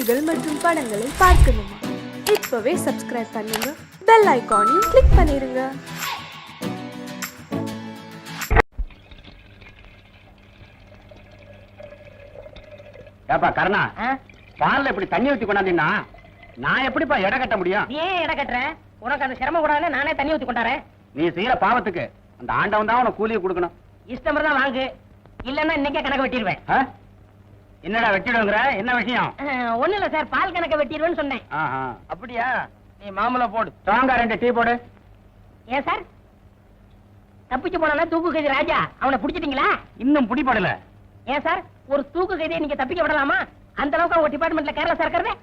நிகழ்ச்சிகள் மற்றும் படங்களை பார்க்கணுமா? இப்பவே சப்ஸ்கிரைப் பண்ணுங்க, பெல் ஐகானையும் கிளிக் பண்ணிருங்க. ஏப்பா கருணா, பால்ல இப்படி தண்ணி ஊத்தி கொண்டாந்தீங்கன்னா நான் எப்படிப்பா எடை கட்ட முடியும்? ஏன் எடை கட்டுறேன்? உனக்கு அந்த சிரமம் கூடாதுன்னு நானே தண்ணி ஊத்தி கொண்டாரேன். நீ செய்யற பாவத்துக்கு அந்த ஆண்டவன் தான் உனக்கு கூலியை கொடுக்கணும். இஷ்டம் தான் வாங்கு, இல்லன்னா இன்னைக்கே கணக்கு வெட்டிடுவேன். என்னடா வெட்டிடுங்கிற? என்ன விஷயம்? ஒண்ணு இல்ல சார், பால் கணக்க வெட்டிடுவேன்னு சொன்னேன். அப்படியா? நீ மாமலை போடு, ஸ்ட்ராங்கா 2 டீ போடு. ஏன் சார் தப்பிச்சு போனா தூக்கு கைதி ராஜா, அவனை பிடிச்சிட்டீங்களா? இன்னும் பிடிபடல. ஏன் சார் ஒரு தூக்கு கைதியை நீங்க தப்பிக்க விடலாமா? அந்த அளவுக்கு அவங்க டிபார்ட்மெண்ட்ல கேரளா சார் இருக்கிறது.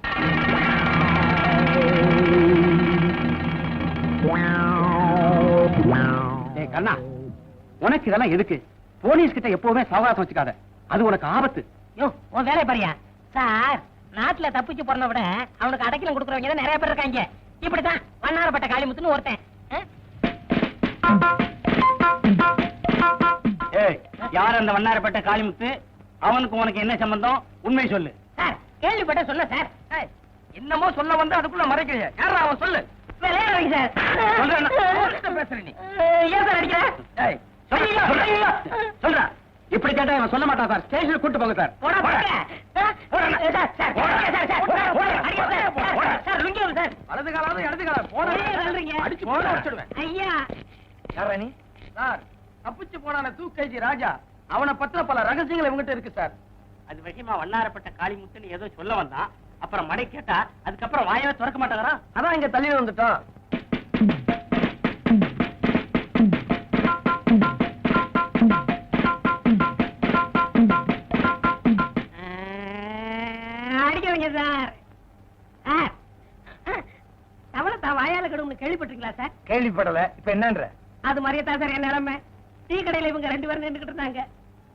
கண்ணா, உனக்கு இதெல்லாம் எதுக்கு? போலீஸ் கிட்ட எப்பவுமே சவகாசம் வச்சுக்காத, அது உனக்கு ஆபத்து. யோ, உன் வேலை பாரியா சார். நாட்டுல தப்பிச்சு போறத விட அவனுக்கு அடைக்கலம் கொடுக்குறவங்க தான் நிறைய பேர் இருக்காங்க. இப்படித்தான் வண்ணாரப்பட்ட காளிமுத்துன்னு ஒருத்தன். யார் அந்த வண்ணாரப்பட்ட காளிமுத்து? அவனுக்கு உனக்கு என்ன சம்பந்தம்? உண்மை சொல்லு. சார் கேள்விப்பட்ட சொன்ன சார். என்னமோ சொல்ல வந்து அதுக்குள்ள மறைக்கிறியா? யாரா அவன்? சொல்லு. இப்படி கேட்டா அவன் சொல்ல மாட்டான் சார். ஸ்டேஷனுக்கு கூட்டு போங்க சார். வலது காலாவது இடது காலம் அடிச்சு போட வச்சிடுவேன். ஐயா யாரா நீ? சார், தப்பிச்சு போனான தூக்கைதி ராஜா, அவனை பத்திர பல ரகசியங்கள் இவங்கிட்ட இருக்கு சார். அது விஷயமா வண்ணாரப்பட்ட காளிமுத்துன்னு ஏதோ சொல்ல வந்தான். அப்புறம் மடை கேட்டா அதுக்கப்புறம் வாயவே திறக்க மாட்டாங்கறா. அதான் இங்க தள்ளி வந்துட்டோம். அடிக்கவங்க சார். தவளை தான் வாயால கடும்னு கேள்விப்பட்டிருக்கீங்களா சார்? கேள்விப்படல. இப்ப என்னன்ற? அது மாதிரியே சார் என் நிலைமை. டீ கடையில இவங்க 2 பேரும் நின்றுகிட்டு இருந்தாங்க.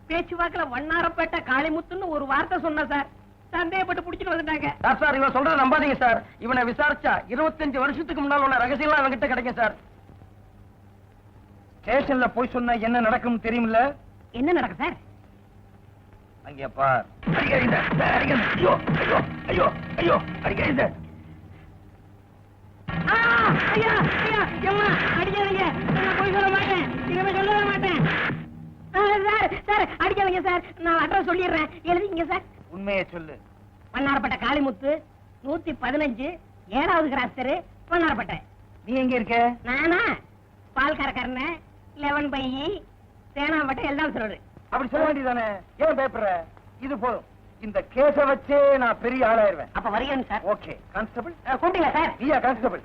பேச்சுவாக்குல வண்ணாரப்பேட்டை காளிமுத்துன்னு ஒரு வார்த்தை சொன்ன சார். சந்தேகப்பட்டு புடிச்சிட்டு வந்துட்டாங்க. சார், இவன் சொல்றத நம்பாதீங்க சார். இவனை விசாரிச்சா 25 வருஷத்துக்கு முன்னால் உள்ள ரகசியம்லாம் அவங்கிட்ட கிடைக்கும் சார். ஸ்டேஷன்ல போய் சொன்ன என்ன நடக்கும் தெரியுமில்ல? என்ன நடக்கும் சார்? அங்கே பார். ஐயோ ஐயோ ஐயோ ஐயோ அடிக்காதீங்க. ஐயா ஐயா எம்மா அடிக்காதீங்க. நான் போய் சொல்ல மாட்டேன், இனிமே சொல்லவே மாட்டேன். சார் சார் அடிக்காதீங்க சார். நான் அட்ரஸ் சொல்லிடுறேன், எழுதிங்க சார். உண்மையை சொல்லு. வண்ணாரப்பட்ட காளிமுத்து 115 7வது கிராஸ் தெரு, வண்ணாரப்பட்டை. நீ எங்க இருக்க? நானா பால் கறக்கறன 11 பை சேனாம்பட்டை எல்லாம் சொல்றது. அப்படி சொல்ல வேண்டியதானே? ஏன் பயப்படுற? இது போதும். இந்த கேஸ வச்சே நான் பெரிய ஆளாயிருவேன். அப்ப வருகிறேன் சார். Okay constable. கூப்பிட்டீங்களா சார்? ஐயா கான்ஸ்டபிள்.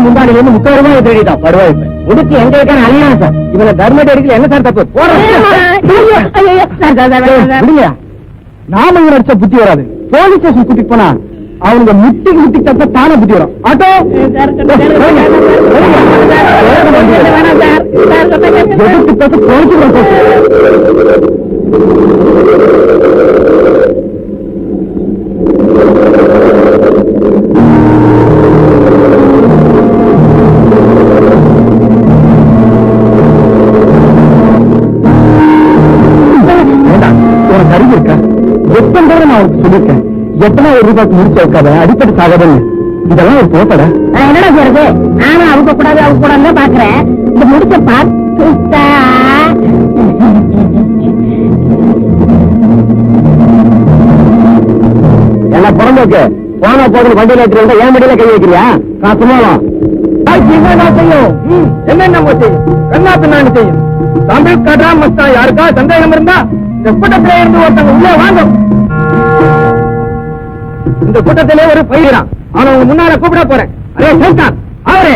முந்தாடியிலிருந்து 30 ரூபாய் தேடிட்டான். படுவாய் உடுக்கி எங்க இருக்கான அழியா சார். இவனை தர்மடி அடிக்கல என்ன சார் தப்பு? நாம இவன் அடிச்ச புத்தி வராது. போலீஸ் ஸ்டேஷன் கூட்டிட்டு போனா அவனுங்க முட்டிக்கு தப்ப தானே புத்தி வரும். ஆட்டோ சொல்லிருக்கேன். எத்தனை ரூபாய்க்கு முடிச்சு வைக்காத, அடிப்படை சாகாதன்னு. இதெல்லாம் ஒரு போட்டட. என்னடா சொல்றது? ஆனா அவங்க கூடாதுன்னு பாக்குறேன். இந்த முடிச்ச பார்த்து எல்லாம் பிறந்தோக்கு போனா போதும். வண்டியில எடுத்து ஏன் வண்டியில கை வைக்கிறியா? நான் சும்மாவும் என்ன செய்யும்? என்ன செய்யும்? என்ன பின்னாடி செய்யும்? தமிழ் கட்ரா மஸ்தா யாருக்கா சந்தேகம் இருந்தா இந்த கூட்டத்திலே இருந்து ஒருத்தவங்க உள்ளே வாங்க. இந்த கூட்டத்திலே ஒரு பயிரான், அவனை உங்க முன்னால கூப்பிட போறேன். அரே சைத்தான், அவரே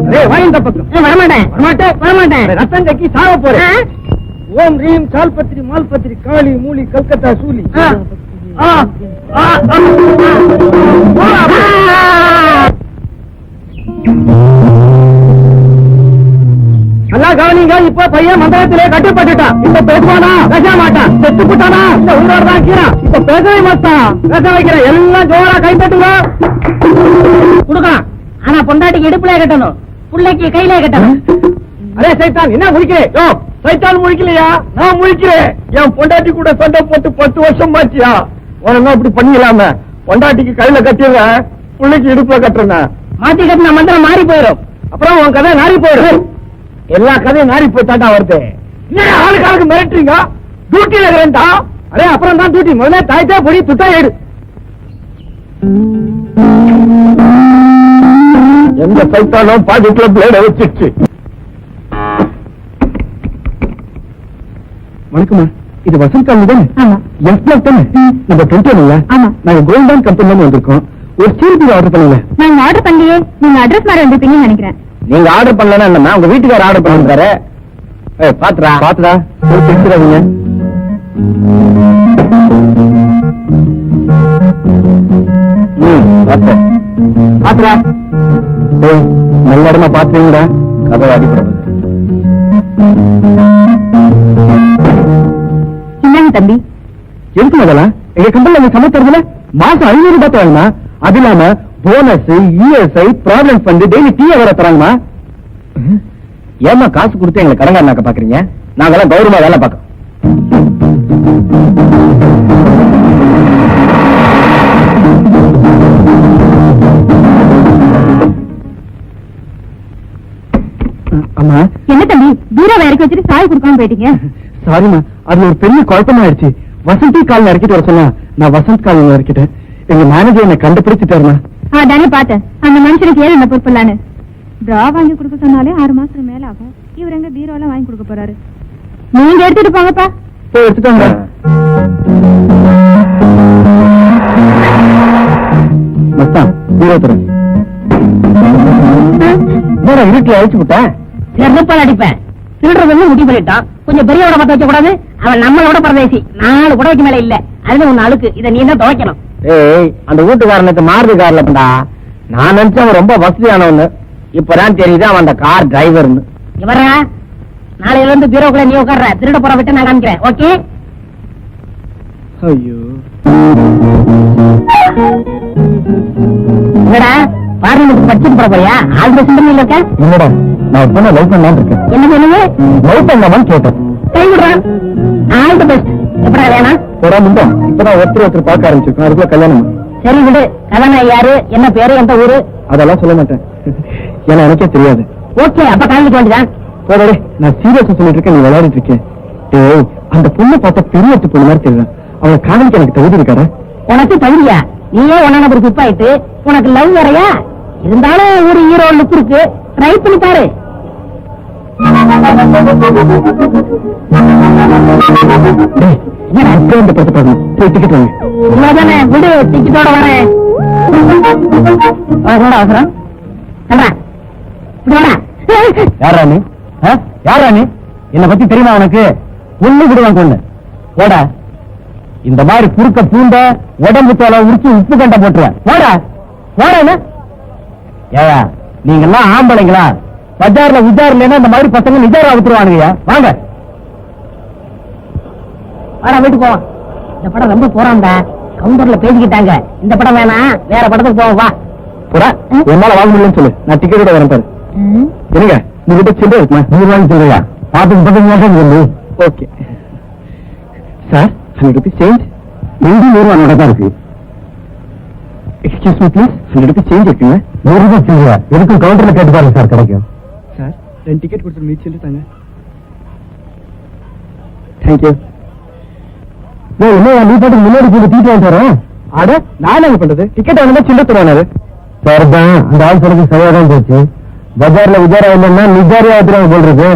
அரே வா இந்த பக்கம். வரமாட்டேன். ரத்தம் கக்கி சாவ போறேன். ஓம் ரீம் சால்பத்திரி மால்பத்திரி காளி மூலி கல்கத்தா சூலி. நல்லா கவனிங்க. இப்ப பையன் மந்திரத்திலே கட்டுப்பட்டுட்டான். இப்ப பேசுவானா? பேச மாட்டான். செத்து போட்டானா? இந்த உயிரோட தான் இருக்கிறான். இப்ப பேசவே மாட்டான். பேச வைக்கிறேன். எல்லாம் ஜோரா கைப்பற்றுங்க. கொடுக்கலாம். ஆனா பொண்டாட்டிக்கு இடுப்புல கட்டணும், பிள்ளைக்கு கையில கட்டணும். அரே சைத்தான், என்ன முழிக்கிறேன்? சைத்தான் முழிக்கலையா? நான் முழிக்கிறேன். என் பொண்டாட்டி கூட சண்டை போட்டு 10 வருஷம் ஆச்சியா? உனங்க அப்படி பண்ணிக்கலாம? பொண்டாட்டிக்கு கையில கட்டிடுறேன், பிள்ளைக்கு இடுப்புல கட்டுறேன். மாத்தி கட்டின மந்திரம் மாறி போயிடும். அப்புறம் உன் கதை நாரி போயிடும். எல்லா கதையும் நாரி போயிட்டாண்டா வருது. ஏன் ஆளுக்காளுக்கு மிரட்டுறீங்க? டியூட்டில இருக்கிறேன்டா. அரே அப்புறம் தான் டியூட்டி. முதல்ல தாய்த்தே பொடி துட்டா ஏடு. எந்த சைத்தாலும் பாக்கெட்ல பிளேட வச்சிருச்சு. வணக்கம்மா, இது வசந்த் காலனி தானே? ஆமா. எஸ் பிளாக் தானே? நம்ம 20 ஆமா. நாங்க கோல்டன் கம்பெனில வந்திருக்கோம். ஒரு ஸ்டீல் ஆர்டர் பண்ணல. நாங்க ஆர்டர் பண்ணலையே, நீங்க அட்ரஸ் மாதிரி வந்திருப்பீங்கன்னு நினைக்கிறேன். நீங்க ஆர்டர் பண்ணலன்னா என்னன்னா உங்க வீட்டுக்கார ஆர்டர் பண்ணிருக்காரு. பாத்துடா பேசுறாதீங்க. பாத்துடா நல்ல இடமா பாத்துறீங்கடா. கதை அடிப்படை என்னங்க தம்பி? எதுக்கு முதல்ல எங்க கம்பெனில சமைக்கிறதுல மாசம் 500 ரூபாய் தராங்கம்மா. அது இல்லாம bonus, ESI, provident fund, daily tea வேற தராங்கம்மா. ஏமா காசு கொடுத்து எங்களை கடங்காரனாக்க பாக்குறீங்க? நாங்கெல்லாம் கௌரவமா வேலை பார்க்கறோம். அம்மா. என்ன தம்பி பீரோவை இறக்கி வச்சுட்டு சாய் கொடுக்காம போயிட்டீங்க? சாரிமா, அது ஒரு பெரிய குழப்பமாயிடுச்சு. வசந்தி காலில் இறக்கிட்டு வர சொன்னா நான் வசந்த் காலில் இறக்கிட்டேன். எங்க மேனேஜர் என்ன கண்டுபிடிச்சிட்டாருமா. தானே பார்த்தேன். அந்த மனுஷனுக்கு ஏன் என்ன பொறுப்பில்லான்னு. டிரா வாங்கி கொடுக்க சொன்னாலே 6 மாசத்துக்கு மேல ஆகும். இவர் எங்க பீரோல வாங்கி கொடுக்க போறாரு? நீங்க எடுத்துட்டு போங்கப்பா. போய் எடுத்துட்டாங்க. மச்சான் பீரோ தரேன். வீட்டுல அழிச்சு விட்டேன். செருப்பால் அடிப்பேன். திருடுறது முடிவு பண்ணிட்டான். கொஞ்சம் பெரியவோட பத்த வைக்க கூடாது. அவன் நம்மளோட பரதேசி. 4 குடைக்கு மேல இல்ல. அதுல ஒண்ணு அழுக்கு. இதை நீ தான் துவைக்கணும். ஏய், அந்த வீட்டுக்காரனுக்கு மாறுதி கார்ல பண்ணா. நான் நினைச்சேன் அவன் ரொம்ப வசதியானவன்னு. இப்பதான் தெரியுது அவன் அந்த கார் டிரைவர்னு. இவரா நாளையில இருந்து பீரோக்குள்ள நீ உட்கார்ற. திருட போற விட்டு நான் காமிக்கிறேன். ஓகே? ஐயோ, என்னடா பார்லிமெண்ட் படிச்சுட்டு போற போறியா? ஆல்ரெடி சிந்தனையில இருக்க? இல்லடா, நான் பொண்ணை லவ் பண்ணலான்னு இருக்கேன். என்ன பண்ணுங்க? லவ் பண்ணலாமான்னு கேட்டேன். கை விடுறான். All the best. எப்படா வேணாம்? போடா முந்தம். இப்பதான் ஒருத்தர் பார்க்க ஆரம்பிச்சிருக்கோம். அதுக்குள்ள கல்யாணம். சரி விடு. கல்யாணம் யாரு, என்ன பேரு, எந்த ஊரு? அதெல்லாம் சொல்ல மாட்டேன். ஏன்னா எனக்கே தெரியாது. ஓகே, அப்ப காமிக்க வேண்டியதான். போடே, நான் சீரியஸா சொல்லிட்டு இருக்கேன், நீ விளையாடிட்டு இருக்கேன். ஏய், அந்த பொண்ணை பார்த்தா பெரிய எடுத்து பொண்ணு மாதிரி தெரியல. அவளை காதலிக்க எனக்கு தகுதி இருக்காரு. உனக்கு தகுதியா? நீயே ஒன்னா நம்பர் குப்பாயிட்டு உனக்கு லவ் வேறையா? இருந்தாலும் ஒரு ஹீரோ லுக் இருக்கு. ட்ரை பண்ணி பாரு. டிக்கெட் வாங்க. இவ்வளவுதானே, விடு. டிக்கெட்டோட வரேன். அவசரம் யாரா நீ? யாரா நீ? என்ன பத்தி தெரியுமா உனக்கு? ஒண்ணு விடுவாங்க ஒண்ணு. போட, இந்த மாதிரி குறுக்க பூண்ட உடம்பு தோலை உரிச்சு உப்பு கண்ட போட்டுருவேன். போட போட. ஏயா நீங்க எல்லாம் ஆம்பளைங்களா? பஜார்ல உஜார்ல இந்த மாதிரி பசங்க நிஜாரா விட்டுருவானுங்க. வாங்க வாடா, வீட்டுக்கு போவோம். இந்த படம் ரொம்ப போறாங்க. கவுண்டர்ல பேசிக்கிட்டாங்க. இந்த படம் வேணாம், வேற படத்துக்கு போவோம். வா போடா. என்னால வாங்க முடியலன்னு சொல்லு. நான் டிக்கெட்டோட வரேன் பாரு. என்னங்க நீ கிட்ட சில்லறை இருக்குமா? 100 ரூபாய்க்கு சொல்றியா? பார்த்து ஓகே சார். 100 rupees change. 100 ரூபாய் தான் இருக்கு. Excuse me please. 100 rupees change இருக்குங்க. 100 ரூபாய் சில்லறையா? எதுக்கும் கவுண்டர்ல கேட்டு பாருங்க சார், கிடைக்கும். சார் 2 டிக்கெட் கொடுத்து மீட் சொல்லிட்டாங்க. தேங்க்யூ. என்ன நீ பாட்டு முன்னாடி போய் தீட்டு வாங்கிட்டு வரேன். அட நான் என்ன பண்றது? டிக்கெட் வாங்கினா சில்லறை தருவானாரு. சார் தான் அந்த ஆள் சொல்றது சரியாதான் போச்சு. பஜார்ல விஜாரா இல்லைன்னா நிஜாரியா எடுத்துருவாங்க போல் இருக்கு.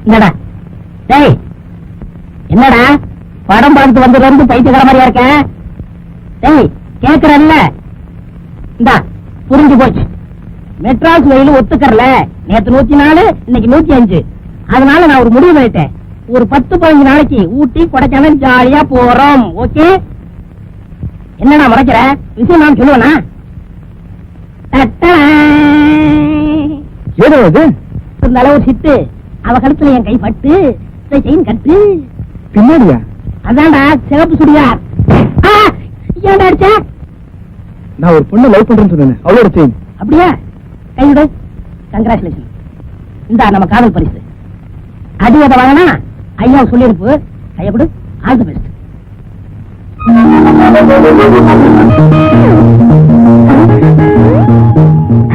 என்னடா டேய், என்னடா படம் பார்த்து வந்ததுல பைத்தியக்கார மாதிரியா இருக்க? டேய் கேக்குறல்ல, இந்தா புரிஞ்சு போச்சு. மெட்ராஸ் வெயில் ஒத்துக்கறல. நேத்து 104, இன்னைக்கு 105. அதனால நான் ஒரு முடிவு பண்ணிட்டேன். ஒரு 10-15 நாளைக்கு ஊட்டி கொடைக்கானல் ஜாலியா போறோம். ஓகே? என்னடா மறைக்கிற விஷயம்? நான் சொல்லுவேனா? இருந்தாலும் ஒரு சிட்டு அவ கழுத்துல என் கை பட்டு செயின் கட்டு பின்னாடியா? அதான்டா சிவப்பு சுடியார். ஏன்டா அடிச்ச? நான் ஒரு பொண்ணு லவ் பண்றேன்னு சொன்னேன், அவளோட செயின். அப்படியா? கைவிடு. கங்க்ராச்சுலேஷன். இந்த நம்ம காதல் பரிசு. அடிவத வாங்கினா ஐயா சொல்லிருப்பு. கையப்படு. All the best.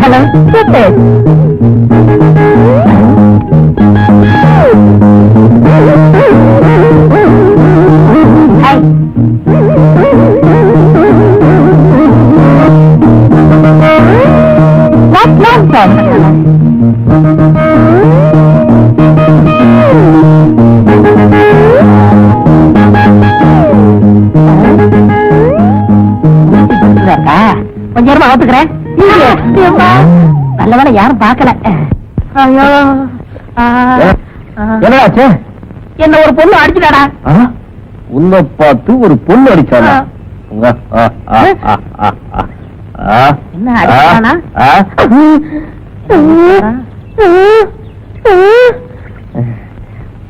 ஹலோ கொஞ்சம் நேரமா ஒத்துக்கிறேன். நல்லவேளை யாரும் பார்க்கல. என்னடாச்சு? என்ன ஒரு பொண்ணு அடிச்சுட்டாடா. உன்னை பார்த்து ஒரு பொண்ணு அடிச்சானா? என்ன அடிச்சானா?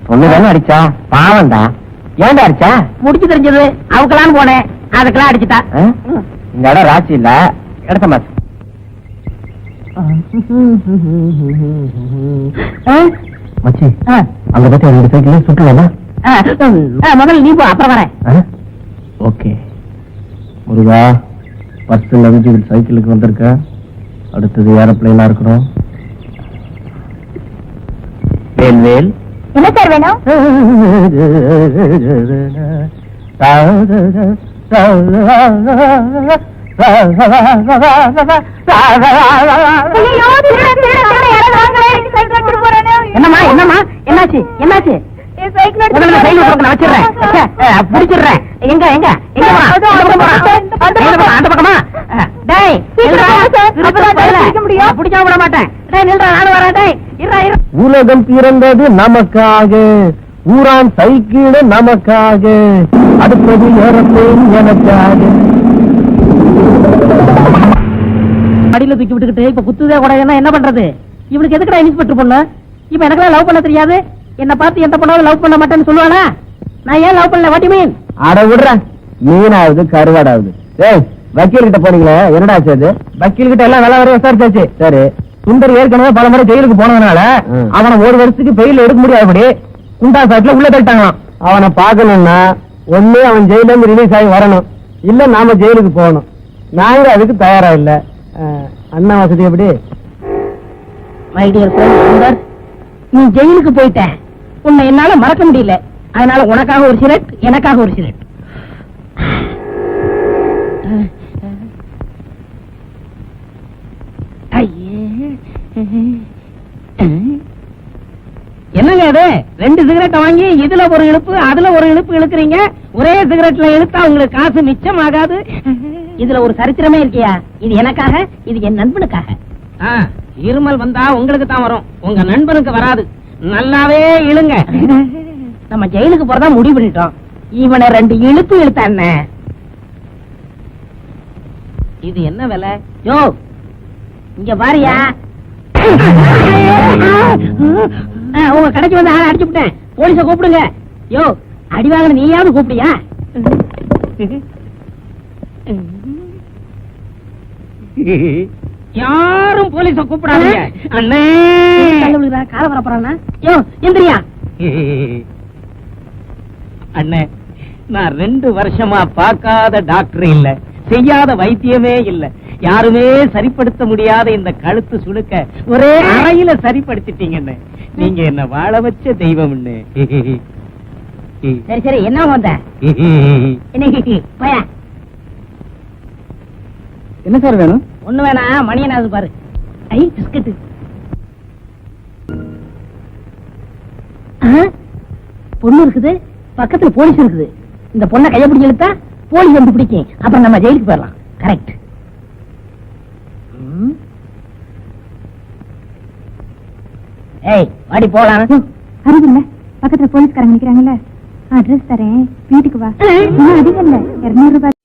பொண்ணுதானே அடிச்சா? பாவம்டா. ஏன்டா அடிச்சா? முடிச்சு தெரிஞ்சது அவக்கலான்னு போனேன், அதுக்கெல்லாம் அடிச்சுட்டா. இந்த இடம் ராசி இல்ல, இடத்த மாத்து. மச்சி, அங்க பத்தி 2 சைக்கிள் சுட்டுவேனா? முதல்ல நீ போ, அப்புறம் வரேன். ஓகே. முருகா, ஃபர்ஸ்ட் லவ்ஜி சைக்கிளுக்கு வந்திருக்க, அடுத்தது ஏரோப்ளைனா இருக்கணும். வேல் என்ன சார் வேணும்? என்னம்மா என்னம்மா என்னாச்சு? என்னாச்சு? பிடிச்சிடுறேன். எங்க எங்க எங்க அந்த பக்கமா? பிடிக்காம விட மாட்டேன். நானும் வரேன். உலகம் பிறந்தது நமக்காக, ஊரான் சைக்கிள் நமக்காக, அடுத்தது ஏரோப்ளைன் எனக்காக. அடியில தூக்கி விட்டுக்கிட்டு இப்ப குத்துதே கூட என்ன பண்றது? இவனுக்கு எதுக்குடா இன்ஸ்பெக்டர் பொண்ணு? இப்ப எனக்கு லவ் பண்ண தெரியாது. என்ன பார்த்து எந்த பொண்ணாவது லவ் பண்ண மாட்டேன்னு சொல்லுவானா? நான் ஏன் லவ் பண்ணல? வாட்டி மீன்? அட விடுறேன், மீனாவது கருவாடாவது. ஏய், வக்கீல் கிட்ட போனீங்களே, என்னடா ஆச்சு அது? வக்கீல் கிட்ட எல்லாம் நல்ல வரைய விசாரிச்சாச்சு. சரி, சுந்தர் ஏற்கனவே பல முறை ஜெயிலுக்கு போனதுனால அவனை 1 வருஷத்துக்கு பெயில் எடுக்க முடியாதபடி குண்டா சாட்டுல உள்ள தட்டாங்களாம். அவனை பார்க்கணும்னா ஒண்ணு அவன் ஜெயில இருந்து ரிலீஸ் ஆகி வரணும், இல்ல நாம ஜெயிலுக்கு போகணும். நாங்க அதுக்கு தயாரா இல்ல. அண்ணா வசதி எப்படி? மை டியர் ஃப்ரெண்ட் சுந்தர், நீ ஜெயிலுக்கு போயிட்ட. உன்னை என்னால மறக்க முடியல. அதனால உனக்காக ஒரு சிகரெட், எனக்காக ஒரு சிகரெட். என்னங்க இது? 2 சிகரெட்டை வாங்கி இதுல ஒரு இழுப்பு அதுல ஒரு இழுப்பு இழுக்கிறீங்க. ஒரே சிகரெட்ல இழுத்தா உங்களுக்கு காசு மிச்சம் ஆகாது. இதுல ஒரு சரித்திரமே இருக்கியா? இது எனக்காக, இது என் நண்பனுக்காக. இருமல் வந்தா உங்களுக்கு தான் வரும், உங்க நண்பனுக்கு வராது. நல்லாவே இழுங்க. நம்ம ஜெயிலுக்கு போறதா முடிவு பண்ணிட்டோம். இவனை 2 இழுப்பு இழுத்தான இது என்ன விலை? யோ இங்க பாரியா, உங்க கடைக்கு வந்து ஆளை அடிச்சு விட்டேன். போலீஸ கூப்பிடுங்க. யோ அடிவாங்க நீயாவது கூப்பிடியா? யாரும் போலீஸ கூப்பிடாதீங்க. அண்ணே கால வரப்போறானா? யோ எந்திரியா. அண்ணே நான் 2 வருஷமா பார்க்காத டாக்டர் இல்ல, செய்யாத வைத்தியமே இல்ல, யாருமே சரிப்படுத்த முடியாத இந்த கழுத்து சுணுக்க ஒரே அறையில சரிப்படுத்திட்டீங்க. நீங்க என்ன வாழ வச்ச தெய்வம். சரி சரி என்ன வந்த என்ன சார் வேணும்? ஒண்ணு வேணா, மணியனாவது பாரு. ஐ பிஸ்கட். பொண்ணு இருக்குது, பக்கத்துல போலீஸ் இருக்குது. இந்த பொண்ணை கைய பிடிச்சி இழுத்தா போலீஸ் வந்து பிடிக்கும், அப்புறம் நம்ம ஜெயிலுக்கு போயிடலாம். கரெக்ட். ஏய் வாடி போலாம். அறிவில்ல, பக்கத்துல போலீஸ்காரங்க நிக்கிறாங்கல்ல, அட்ரஸ் தரேன், வீட்டுக்கு வா. அதிகம் இல்ல, 200 ரூபாய்.